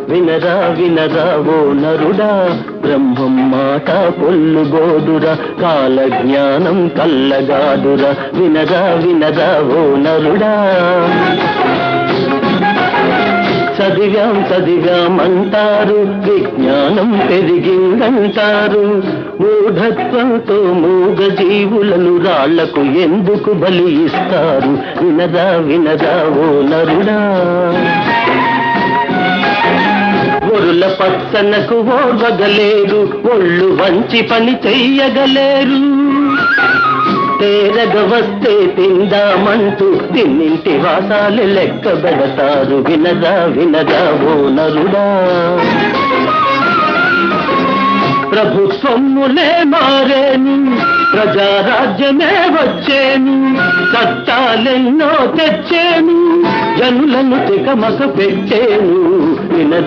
వినరా వినరా ఓ నరుడా, బ్రహ్మం మాట పొల్లుగోదురా, కాల జ్ఞానం కల్లగాదురా. వినరా వినరా ఓ నరుడా. చదివాం అంటారు, విజ్ఞానం పెరిగిందంటారు. మూఢత్వంతో మూగ జీవులను రాళ్లకు ఎందుకు బలి ఇస్తారు? వినరా వినరా ఓ నరుడా. ఒరుల పచ్చనకు ఓర్వగలేరు, ఒళ్ళు వంచి పని చెయ్యగలేరు. తేరగ వస్తే తిందామంటూ తిన్నింటి వాసాలు లెక్క పెడతారు. వినరా వినరా ఓ నరుడా. ప్రభుత్వములే మారేను, ప్రజారాజ్యమే వచ్చేను, చట్టాలెన్నో తెచ్చేను, జనులను తికమక పెట్టేను. వినరా